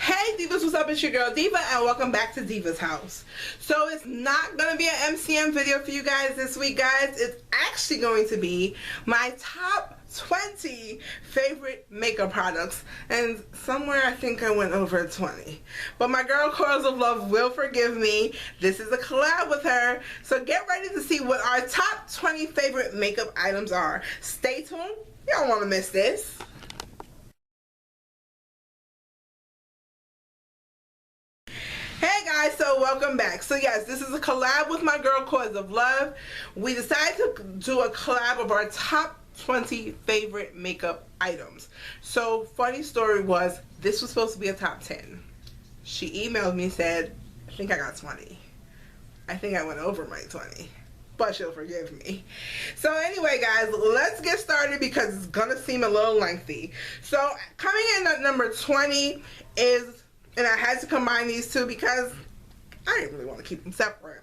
Hey Divas, what's up? It's your girl Diva and welcome back to Diva's house. So it's not going to be an MCM video for you guys this week, guys. It's actually going to be my top 20 favorite makeup products, and somewhere I think I went over 20. But my girl Coilsoflove will forgive me. This is a collab with her. So get ready to see what our top 20 favorite makeup items are. Stay tuned. You don't want to miss this. Hey guys, so welcome back. So yes, this is a collab with my girl Coilsoflove. We decided to do a collab of our top 20 favorite makeup items. So funny story was, this was supposed to be a top 10. She emailed me, said, I think I got 20. I think I went over my 20. But she'll forgive me. So anyway guys, let's get started because it's gonna seem a little lengthy. So coming in at number 20 is, and I had to combine these two because I didn't really want to keep them separate.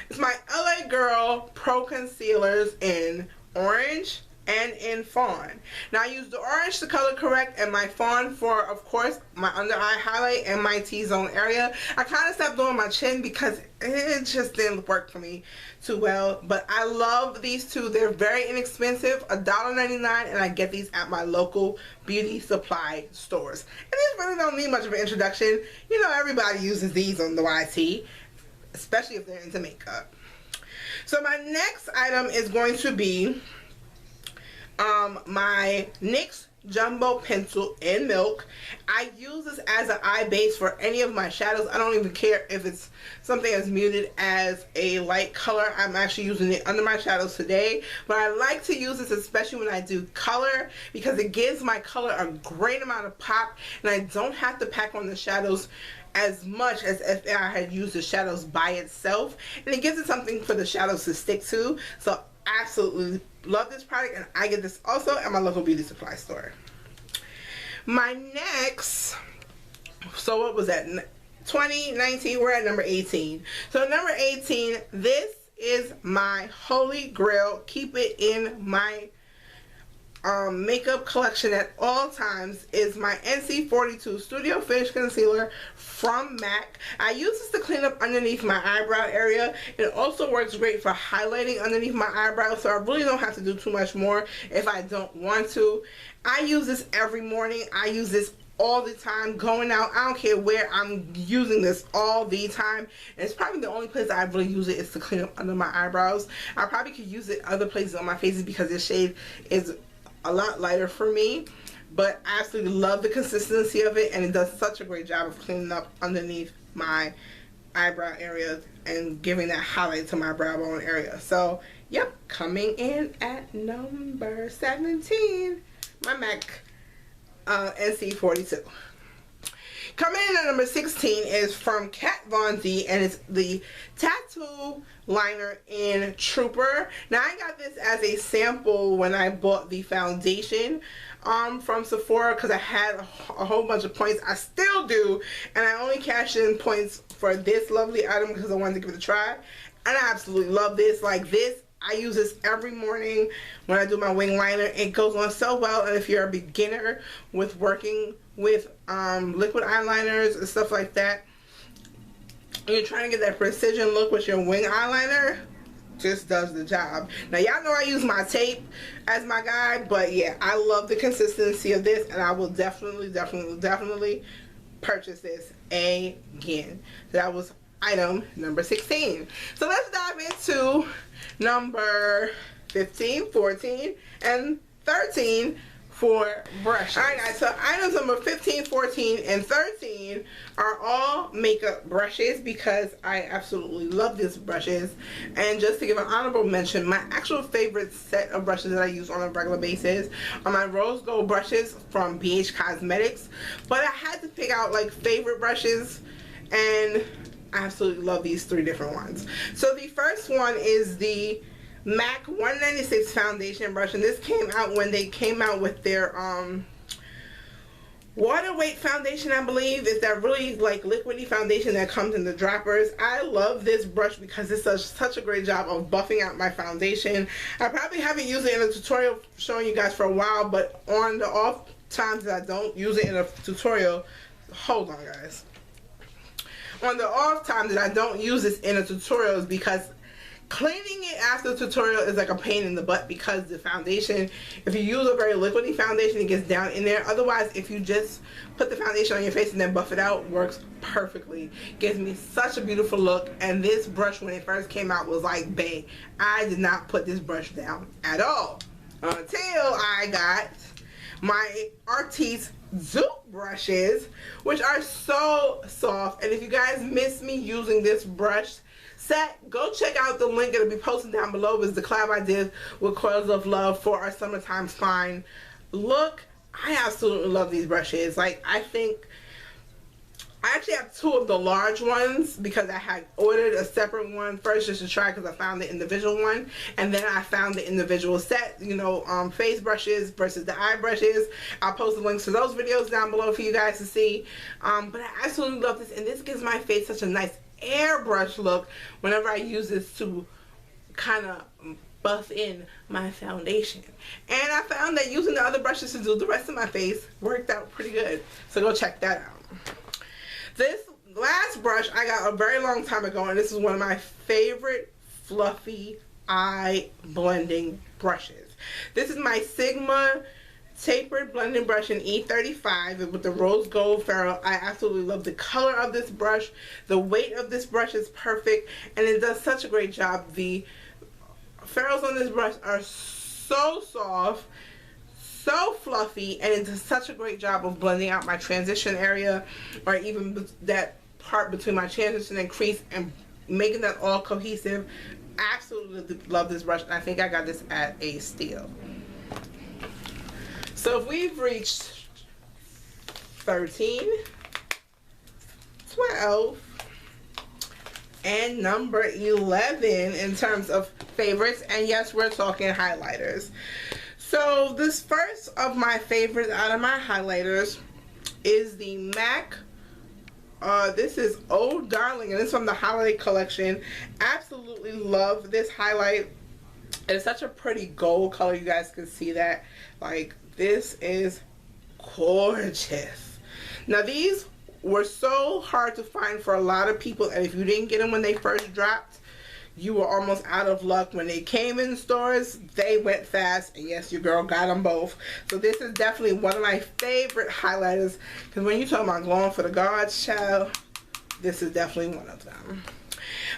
It's my LA Girl Pro Concealers in Orange and in Fawn. Now I used the orange to color correct and my fawn for, of course, my under eye highlight and my T-zone area. I kind of stopped doing my chin because it just didn't work for me too well. But I love these two. They're very inexpensive, $1.99, and I get these at my local beauty supply stores. And these really don't need much of an introduction. You know, everybody uses these on the YT, especially if they're into makeup. So my next item is going to be my NYX Jumbo Pencil in Milk. I use this as an eye base for any of my shadows. I don't even care if it's something as muted as a light color. I'm actually using it under my shadows today, but I like to use this especially when I do color because it gives my color a great amount of pop, and I don't have to pack on the shadows as much as if I had used the shadows by itself, and it gives it something for the shadows to stick to. So absolutely love this product, and I get this also at my local beauty supply store. My next, so what was that, 2019, we're at number 18. So number 18, this is my holy grail, keep it in my makeup collection at all times, is my NC42 Studio Finish Concealer from MAC. I use this to clean up underneath my eyebrow area. It also works great for highlighting underneath my eyebrows, so I really don't have to do too much more if I don't want to. I use this every morning. I use this all the time going out. I don't care where, I'm using this all the time. And it's probably the only place I really use it is to clean up under my eyebrows. I probably could use it other places on my faces because this shade is a lot lighter for me, but I absolutely love the consistency of it, and it does such a great job of cleaning up underneath my eyebrow area and giving that highlight to my brow bone area. So yep, coming in at number 17, my MAC NC42. Coming in at number 16 is from Kat Von D, and it's the Tattoo Liner in Trooper. Now I got this as a sample when I bought the foundation from Sephora because I had a whole bunch of points. I still do, and I only cashed in points for this lovely item because I wanted to give it a try, and I absolutely love this. Like this, I use this every morning when I do my wing liner. It goes on so well, and if you're a beginner with working with liquid eyeliners and stuff like that, and you're trying to get that precision look with your wing eyeliner, just does the job. Now y'all know I use my tape as my guide, but yeah, I love the consistency of this, and I will definitely purchase this again. That was item number 16. So let's dive into number 15, 14, and 13 for brushes. Alright guys, so items number 15, 14, and 13 are all makeup brushes because I absolutely love these brushes. And just to give an honorable mention, my actual favorite set of brushes that I use on a regular basis are my rose gold brushes from BH Cosmetics. But I had to pick out like favorite brushes, and I absolutely love these three different ones. So the first one is the MAC 196 foundation brush, and this came out when they came out with their water weight foundation, I believe. It's that really like liquidy foundation that comes in the droppers. I love this brush because it does such a great job of buffing out my foundation. I probably haven't used it in a tutorial showing you guys for a while, but on the off times that I don't use it in a tutorial, hold on guys. On the off time that I don't use this in a tutorial is because cleaning it after the tutorial is like a pain in the butt, because the foundation, if you use a very liquidy foundation, it gets down in there. Otherwise, if you just put the foundation on your face and then buff it out, works perfectly. Gives me such a beautiful look. And this brush, when it first came out, was like bang. I did not put this brush down at all until I got my Artis Zoot brushes, which are so soft. And if you guys miss me using this brush set, go check out the link. It'll be posted down below. It's the collab I did with Coilsoflove for our summertime fine look. I absolutely love these brushes. Like, I think I actually have two of the large ones because I had ordered a separate one first just to try, because I found the individual one, and then I found the individual set, you know, face brushes versus the eye brushes. I'll post the links to those videos down below for you guys to see. But I absolutely love this, and this gives my face such a nice airbrush look whenever I use this to kind of buff in my foundation. And I found that using the other brushes to do the rest of my face worked out pretty good. So go check that out. This last brush I got a very long time ago, and this is one of my favorite fluffy eye blending brushes. This is my Sigma tapered blending brush in E35 with the rose gold ferrule. I absolutely love the color of this brush. The weight of this brush is perfect, and it does such a great job. The ferrules on this brush are so soft, so fluffy, and it does such a great job of blending out my transition area, or even that part between my transition and crease, and making that all cohesive. Absolutely love this brush, and I think I got this at a steal. So if we've reached 13, 12, and number 11 in terms of favorites, and yes, we're talking highlighters. So this first of my favorites out of my highlighters is the MAC. This is Oh Darling, and it's from the holiday collection. Absolutely love this highlight. It's such a pretty gold color. You guys can see that. Like, this is gorgeous. Now, these were so hard to find for a lot of people, and if you didn't get them when they first dropped, you were almost out of luck. When they came in stores, they went fast, and yes, your girl got them both. So this is definitely one of my favorite highlighters, because when you talk about glowing for the gods, child, this is definitely one of them.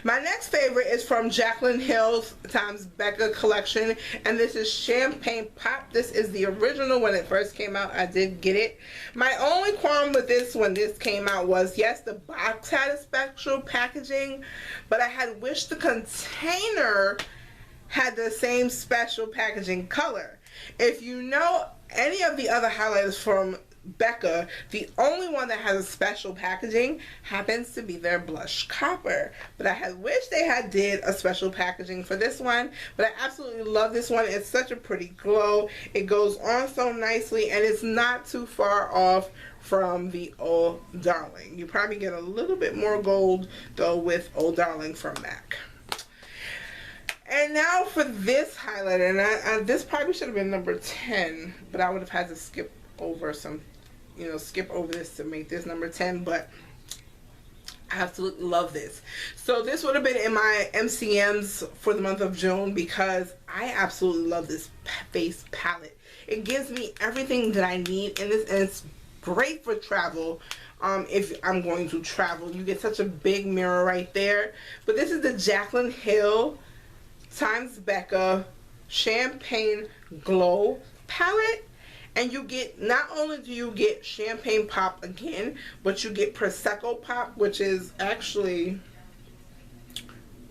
My next favorite is from Jaclyn Hill's times Becca collection, and this is Champagne Pop. This is the original. When it first came out, I did get it. My only qualm with this when this came out was, yes, the box had a special packaging, but I had wished the container had the same special packaging color. If you know any of the other highlighters from Becca, the only one that has a special packaging happens to be their blush copper, but I had wished they had did a special packaging for this one. But I absolutely love this one. It's such a pretty glow. It goes on so nicely, and it's not too far off from the Oh Darling. You probably get a little bit more gold though with Oh Darling from MAC. And now for this highlighter, and this probably should have been number 10, but I would have had to skip over some, you know, skip over this to make this number 10, but I absolutely love this. So this would have been in my MCMs for the month of June, because I absolutely love this face palette. It gives me everything that I need in this, and it's great for travel. If I'm going to travel, you get such a big mirror right there. But this is the Jaclyn Hill times Becca Champagne Glow palette. And you get, not only do you get Champagne Pop again, but you get Prosecco Pop, which is actually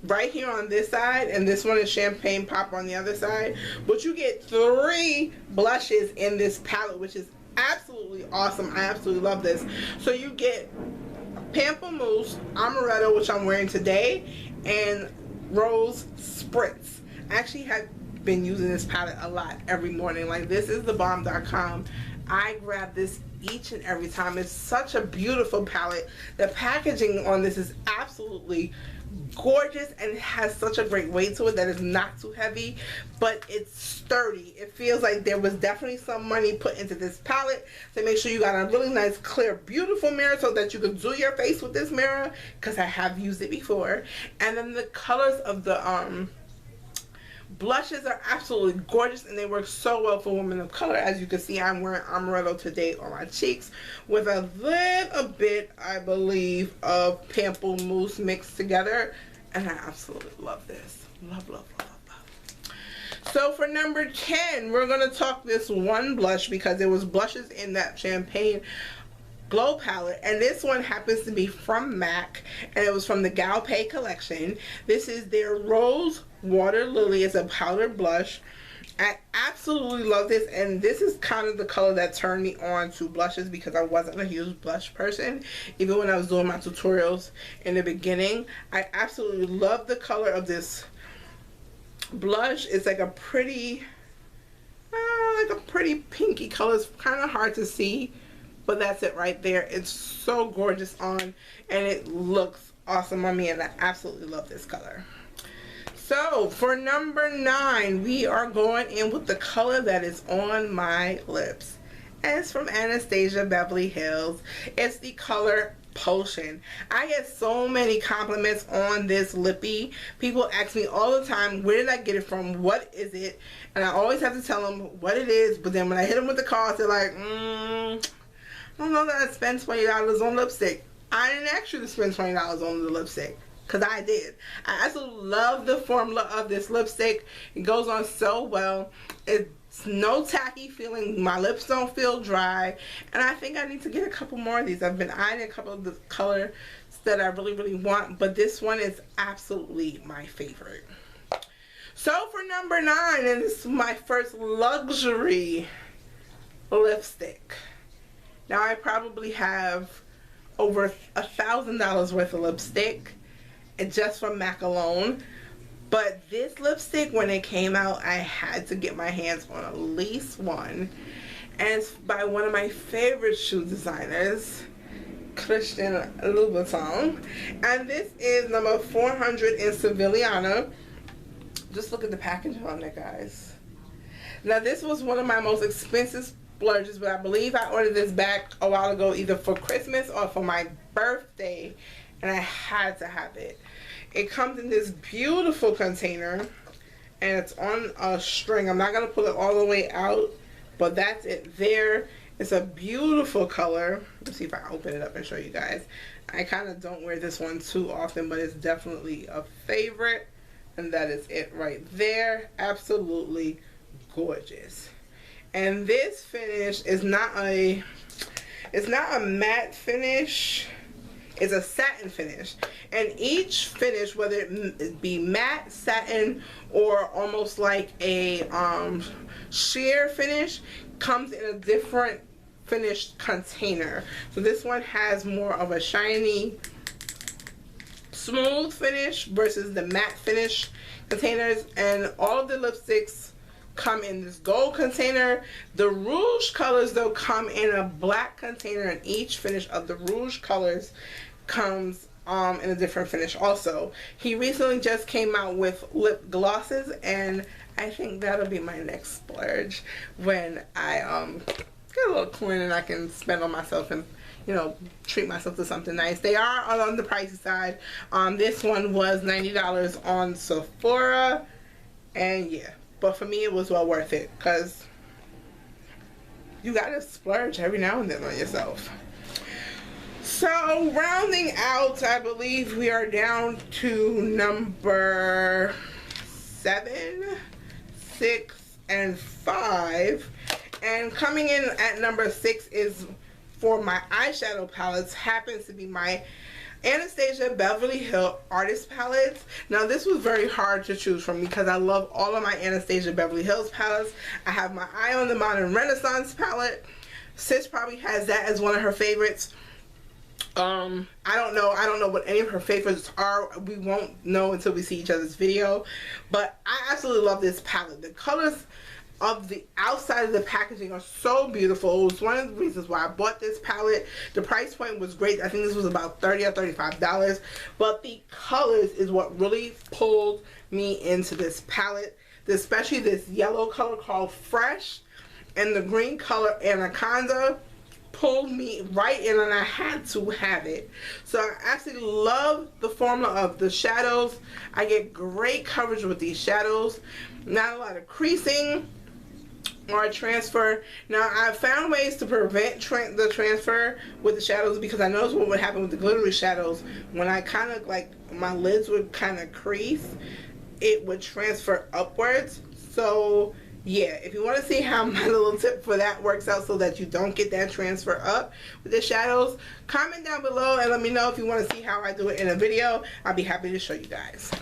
right here on this side, and this one is Champagne Pop on the other side. But you get 3 blushes in this palette, which is absolutely awesome. I absolutely love this. So you get Pamplemousse Amaretto, which I'm wearing today, and Rose Spritz. I actually had been using this palette a lot every morning. Like, this is the bomb.com. I grab this each and every time. It's such a beautiful palette. The packaging on this is absolutely gorgeous and it has such a great weight to it that it's not too heavy, but it's sturdy. It feels like there was definitely some money put into this palette. So make sure you got a really nice, clear, beautiful mirror so that you can do your face with this mirror, because I have used it before. And then the colors of the blushes are absolutely gorgeous, and they work so well for women of color. As you can see, I'm wearing Amaretto today on my cheeks with a little bit, I believe, of Pamplemousse mixed together, and I absolutely love this. Love, love, love, love. So for number 10, we're going to talk this one blush because there was blushes in that Champagne Glow palette, and this one happens to be from MAC, and it was from the Galpay collection. This is their Rose Water Lily. It's a powder blush. I absolutely love this, and this is kind of the color that turned me on to blushes because I wasn't a huge blush person. Even when I was doing my tutorials in the beginning, I absolutely love the color of this blush. It's like a pretty pinky color. It's kind of hard to see, but that's it right there. It's so gorgeous on, and it looks awesome on me, and I absolutely love this color. So for number 9, we are going in with the color that is on my lips, and it's from Anastasia Beverly Hills. It's the color Potion. I get so many compliments on this lippy. People ask me all the time, where did I get it from, what is it, and I always have to tell them what it is. But then when I hit them with the cost, they're like, I don't know that I spent $20 on lipstick. I didn't ask you to spend $20 on the lipstick, because I did. I absolutely love the formula of this lipstick. It goes on so well. It's no tacky feeling. My lips don't feel dry. And I think I need to get a couple more of these. I've been eyeing a couple of the colors that I really, really want, but this one is absolutely my favorite. So for number 9, and this is my first luxury lipstick. Now I probably have over $1,000 worth of lipstick, and just from MAC alone. But this lipstick, when it came out, I had to get my hands on at least one. And it's by one of my favorite shoe designers, Christian Louboutin. And this is number 400 in Sevillana. Just look at the packaging on it, guys. Now this was one of my most expensive splurges, but I believe I ordered this back a while ago, either for Christmas or for my birthday, and I had to have it. It comes in this beautiful container, and it's on a string. I'm not going to pull it all the way out, but that's it there. It's a beautiful color. Let's see if I open it up and show you guys. I kind of don't wear this one too often, but it's definitely a favorite, and that is it right there. Absolutely gorgeous. And this finish is not a matte finish. It's a satin finish, and each finish, whether it be matte, satin, or almost like a sheer finish, comes in a different finished container. So this one has more of a shiny, smooth finish versus the matte finish containers, and all of the lipsticks come in this gold container. The rouge colors, though, come in a black container, and each finish of the rouge colors comes in a different finish also. He recently just came out with lip glosses, and I think that'll be my next splurge when I get a little coin and I can spend on myself and, you know, treat myself to something nice. They are on the pricey side. This one was $90 on Sephora, and yeah, but for me it was well worth it, because you gotta splurge every now and then on yourself. So rounding out, I believe we are down to number 7, 6, and 5. And coming in at number 6 is, for my eyeshadow palettes, happens to be my Anastasia Beverly Hills Artist Palettes. Now this was very hard to choose from because I love all of my Anastasia Beverly Hills palettes. I have my Eye on the Modern Renaissance palette. Sis probably has that as one of her favorites. I don't know what any of her favorites are. We won't know until we see each other's video, but I absolutely love this palette. The colors of the outside of the packaging are so beautiful. It was one of the reasons why I bought this palette. The price point was great. I think this was about $30 or $35, but the colors is what really pulled me into this palette, especially this yellow color called Fresh and the green color Anaconda pulled me right in, and I had to have it. So I absolutely love the formula of the shadows. I get great coverage with these shadows, not a lot of creasing or transfer. Now I found ways to prevent the transfer with the shadows, because I noticed what would happen with the glittery shadows. When I kind of like, my lids would kind of crease, it would transfer upwards. So yeah, if you want to see how my little tip for that works out so that you don't get that transfer up with the shadows, comment down below and let me know if you want to see how I do it in a video. I'll be happy to show you guys.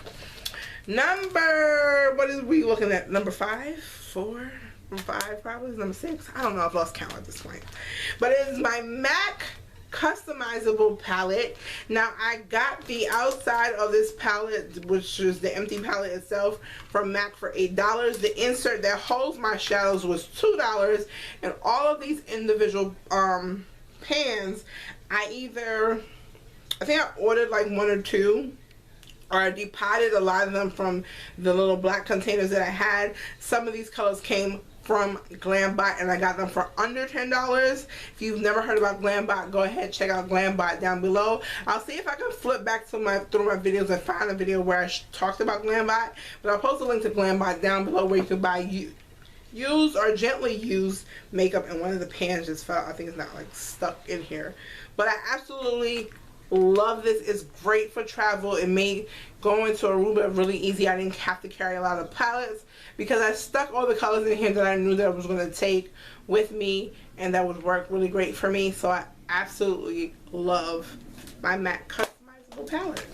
What is we looking at? Number 5? 4? 5 probably? Number 6? I don't know, I've lost count at this point. But it is my MAC customizable palette. Now I got the outside of this palette, which is the empty palette itself, from MAC for $8. The insert that holds my shadows was $2, and all of these individual pans, I think I ordered like 1 or 2, or I depotted a lot of them from the little black containers that I had. Some of these colors came from Glambot, and I got them for under $10. If you've never heard about Glambot, go ahead, check out Glambot down below. I'll see if I can flip back to through my videos and find a video where I talked about Glambot, but I'll post a link to Glambot down below where you can buy used or gently used makeup. And one of the pans just fell. I think it's not like stuck in here, but I absolutely love this. It's great for travel. It made going to Aruba really easy. I didn't have to carry a lot of palettes because I stuck all the colors in here that I knew that I was going to take with me, and that would work really great for me. So I absolutely love my MAC customizable palette.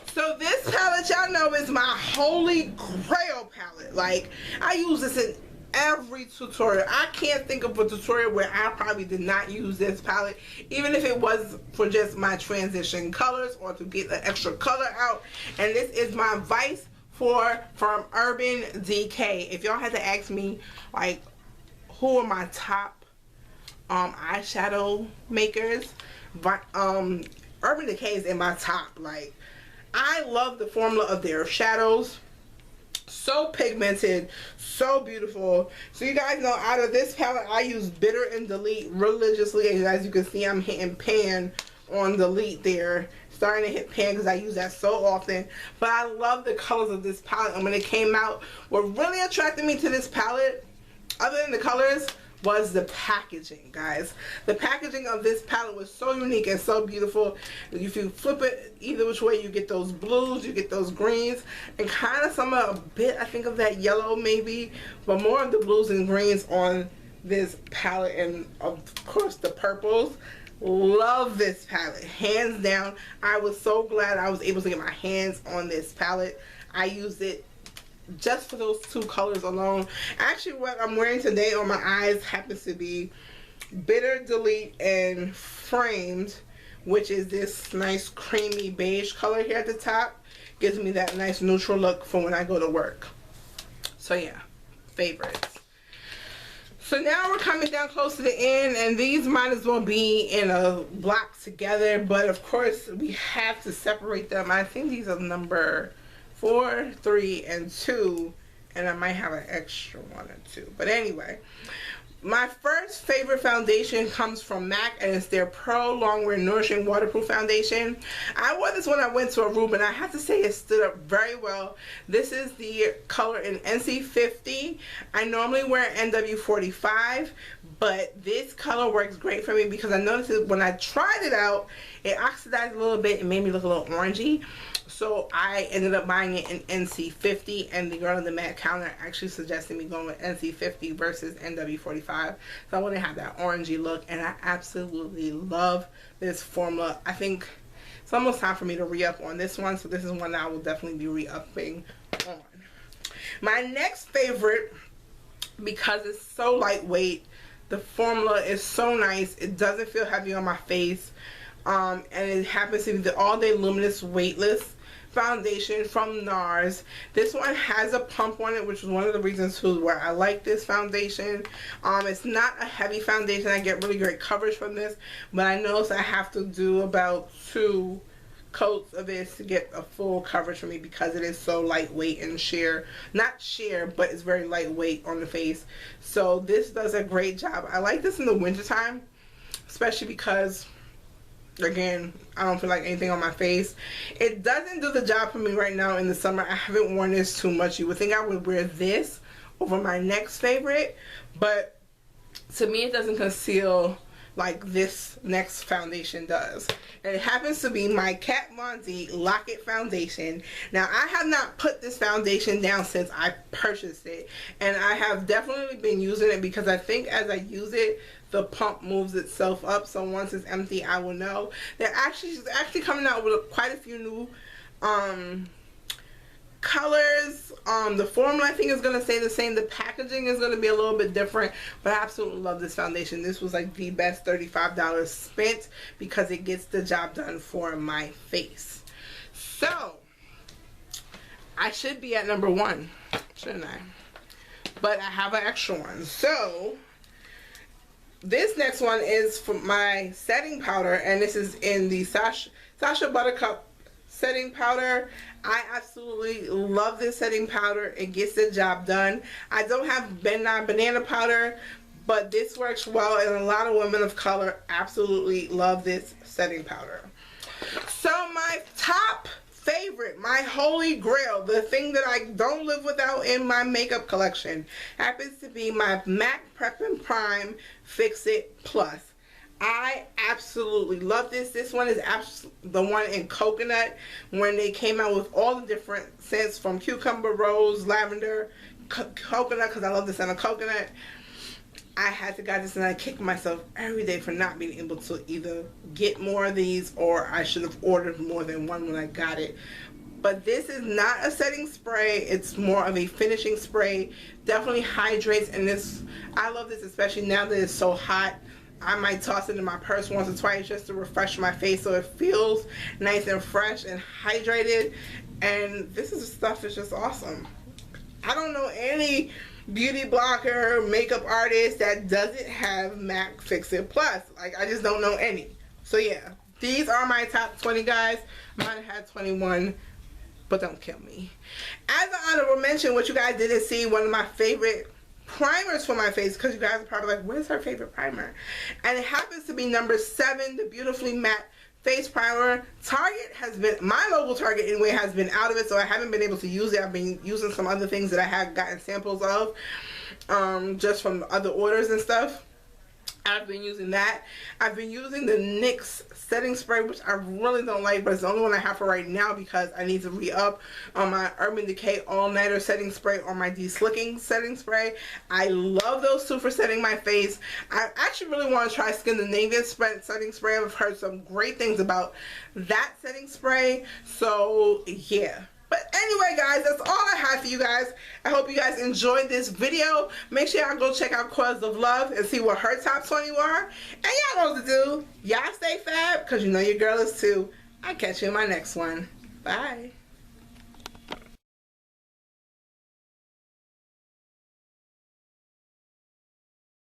So this palette, y'all know, is my holy grail palette. Like, I use this in every tutorial. I can't think of a tutorial where I probably did not use this palette, even if it was for just my transition colors or to get the extra color out. And this is my Vice from Urban Decay. If y'all had to ask me, like, who are my top eyeshadow makers, Urban Decay is in my top. Like, I love the formula of their shadows. So pigmented, so beautiful. So you guys know, out of this palette, I use Bitter and Delete religiously. And as you can see, I'm hitting pan on Delete there. Starting to hit pan because I use that so often. But I love the colors of this palette. And when it came out, what really attracted me to this palette, other than the colors, was the packaging, guys. The packaging of this palette was so unique and so beautiful. If you flip it either which way, you get those blues, you get those greens, and kind of a bit, I think, of that yellow maybe, but more of the blues and greens on this palette, and of course the purples. Love this palette, hands down. I was so glad I was able to get my hands on this palette. I used it just for those 2 colors alone. Actually, what I'm wearing today on my eyes happens to be Bitter, Delete, and Framed, which is this nice creamy beige color here at the top. Gives me that nice neutral look for when I go to work. So yeah, favorites. So now we're coming down close to the end, and these might as well be in a block together, but of course we have to separate them. I think these are number 4, 3, and 2, and I might have an extra 1 or 2. But anyway, my first favorite foundation comes from MAC, and it's their Pro Longwear Nourishing Waterproof Foundation. I wore this when I went to Aruba, and I have to say it stood up very well. This is the color in NC50. I normally wear NW45, but this color works great for me because I noticed that when I tried it out, it oxidized a little bit and made me look a little orangey. So I ended up buying it in NC50, and the girl in the MAC counter actually suggested me going with NC50 versus NW45. So I want to have that orangey look, and I absolutely love this formula. I think it's almost time for me to re-up on this one, so this is one that I will definitely be re-upping on. My next favorite, because it's so lightweight, the formula is so nice, it doesn't feel heavy on my face, and it happens to be the All Day Luminous Weightless foundation from NARS. This one has a pump on it, which is one of the reasons too where I like this foundation. It's not a heavy foundation. I get really great coverage from this, but I notice I have to do about 2 coats of this to get a full coverage for me because it is so lightweight and sheer. Not sheer, but it's very lightweight on the face. So this does a great job. I like this in the wintertime, especially because, again, I don't feel like anything on my face. It doesn't do the job for me right now in the summer. I haven't worn this too much. You would think I would wear this over my next favorite, but to me it doesn't conceal like this next foundation does. And it happens to be my Kat Von D Lock-It foundation. Now, I have not put this foundation down since I purchased it, and I have definitely been using it because I think as I use it, the pump moves itself up. So once it's empty, I will know. She's actually coming out with quite a few new colors. The formula I think is going to stay the same. The packaging is going to be a little bit different, but I absolutely love this foundation. This was like the best $35 spent because it gets the job done for my face. So I should be at number 1, shouldn't I? But I have an extra one. So this next one is for my setting powder, and this is in the Sacha Buttercup setting powder. I absolutely love this setting powder. It gets the job done. I don't have banana powder, but this works well, and a lot of women of color absolutely love this setting powder. So my top favorite, my holy grail, the thing that I don't live without in my makeup collection, happens to be my MAC Prep and Prime Fix It Plus. I absolutely love this. This one is the one in coconut, when they came out with all the different scents from cucumber, rose, lavender, coconut, because I love the scent of coconut. I had to get this, and I kick myself every day for not being able to either get more of these, or I should have ordered more than one when I got it. But this is not a setting spray. It's more of a finishing spray. Definitely hydrates, and this, I love this, especially now that it's so hot. I might toss it in my purse once or twice just to refresh my face so it feels nice and fresh and hydrated. And this is stuff that's just awesome. I don't know any beauty blogger, makeup artist that doesn't have MAC Fix It Plus. Like, I just don't know any. So yeah, these are my top 20, guys. Mine had 21, but don't kill me. As an honorable mention, what you guys didn't see, one of my favorite primers for my face, because you guys are probably like, where's her favorite primer? And it happens to be number 7, the Beautifully Matte Face Primer. Target has been, my local Target anyway, has been out of it, so I haven't been able to use it. I've been using some other things that I have gotten samples of, just from other orders and stuff. I've been using that. I've been using the NYX setting spray, which I really don't like, but it's the only one I have for right now because I need to re-up on my Urban Decay All Nighter setting spray or my De-Slicking setting spray. I love those two for setting my face. I actually really want to try Scandinavian setting spray. I've heard some great things about that setting spray. So yeah. But anyway, guys, that's all I have for you guys. I hope you guys enjoyed this video. Make sure y'all go check out Coilsoflove and see what her top 20 were. And y'all know what to do. Y'all stay fab, because you know your girl is too. I'll catch you in my next one. Bye.